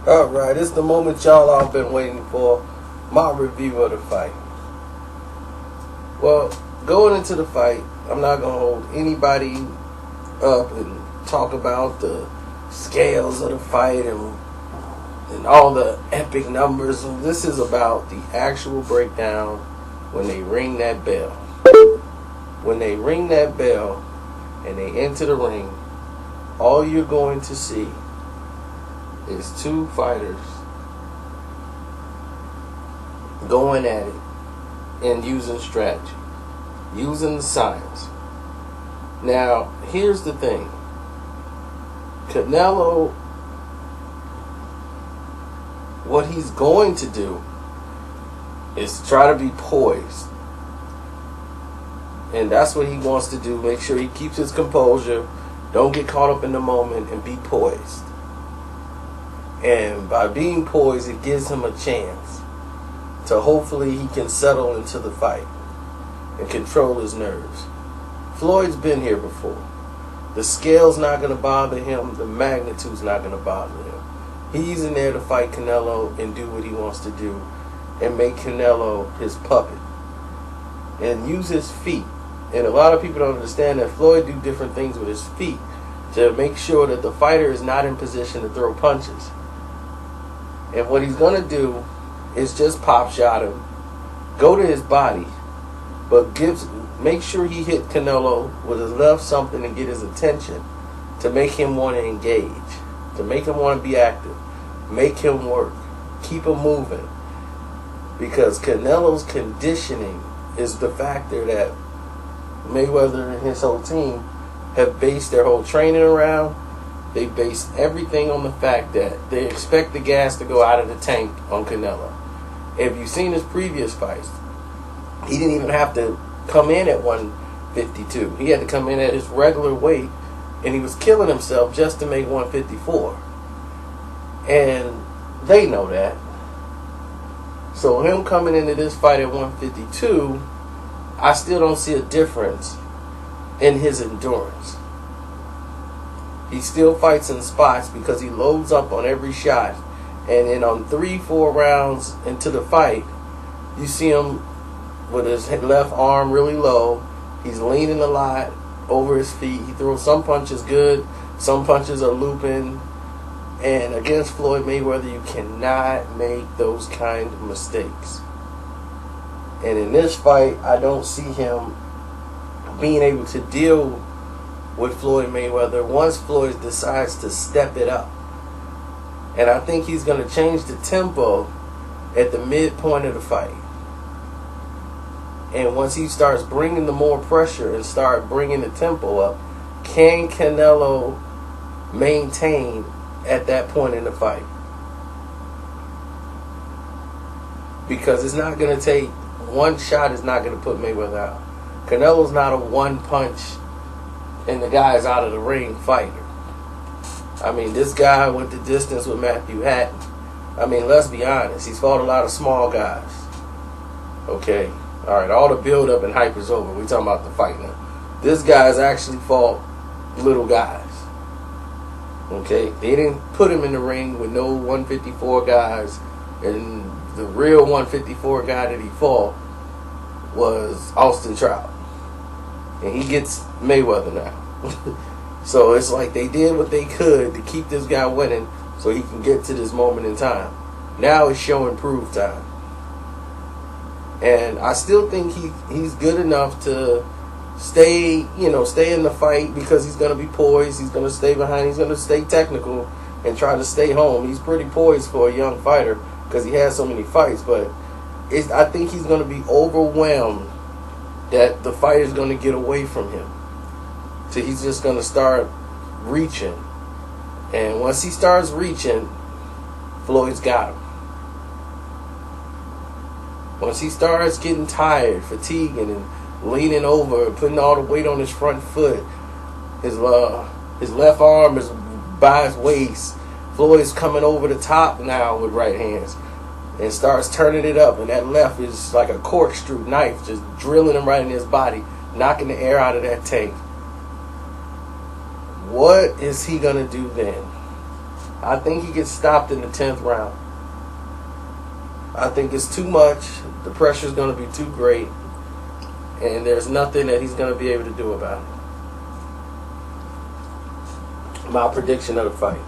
Alright, it's the moment y'all all been waiting for. My review of the fight. Well, going into the fight, I'm not going to hold anybody up and talk about the scales of the fight and all the epic numbers. This is about the actual breakdown when they ring that bell. When they ring that bell and they enter the ring, all you're going to see is two fighters going at it and using strategy, using the science. Now, here's the thing. Canelo, what he's going to do is try to be poised. And that's what he wants to do. Make sure he keeps his composure. Don't get caught up in the moment and be poised. And by being poised, it gives him a chance to hopefully he can settle into the fight and control his nerves. Floyd's been here before. The scale's not going to bother him. The magnitude's not going to bother him. He's in there to fight Canelo and do what he wants to do and make Canelo his puppet and use his feet. And a lot of people don't understand that Floyd do different things with his feet to make sure that the fighter is not in position to throw punches. And what he's going to do is just pop shot him, go to his body, but make sure he hit Canelo with his left something and get his attention to make him want to engage, to make him want to be active, make him work, keep him moving. Because Canelo's conditioning is the factor that Mayweather and his whole team have based their whole training around. They base everything on the fact that they expect the gas to go out of the tank on Canelo. If you've seen his previous fights, he didn't even have to come in at 152. He had to come in at his regular weight, and he was killing himself just to make 154. And they know that. So him coming into this fight at 152, I still don't see a difference in his endurance. He still fights in spots because he loads up on every shot. And then on 3-4 rounds into the fight, you see him with his left arm really low. He's leaning a lot over his feet. He throws some punches good, some punches are looping. And against Floyd Mayweather, you cannot make those kind of mistakes. And in this fight, I don't see him being able to deal with Floyd Mayweather once Floyd decides to step it up. And I think he's going to change the tempo at the midpoint of the fight. And once he starts bringing the more pressure and start bringing the tempo up, can Canelo maintain at that point in the fight? Because it's not going to take one shot is not going to put Mayweather out. Canelo's not a one punch and the guy is out of the ring fighter. I mean, this guy went the distance with Matthew Hatton. I mean, let's be honest. He's fought a lot of small guys. Okay. All right. All the build up and hype is over. We're talking about the fight now. This guy's actually fought little guys. Okay. They didn't put him in the ring with no 154 guys. And the real 154 guy that he fought was Austin Trout. And he gets Mayweather now. So it's like they did what they could to keep this guy winning so he can get to this moment in time. Now it's show and prove time. And I still think he's good enough to stay in the fight because he's going to be poised. He's going to stay behind. He's going to stay technical and try to stay home. He's pretty poised for a young fighter because he has so many fights. But I think he's going to be overwhelmed that the fight is going to get away from him. So he's just going to start reaching. And once he starts reaching, Floyd's got him. Once he starts getting tired, fatiguing, and leaning over and putting all the weight on his front foot, his left arm is by his waist. Floyd's coming over the top now with right hands and starts turning it up. And that left is like a corkscrew knife, just drilling him right in his body, knocking the air out of that tank. What is he going to do then? I think he gets stopped in the 10th round. I think it's too much. The pressure's going to be too great. And there's nothing that he's going to be able to do about it. My prediction of the fight.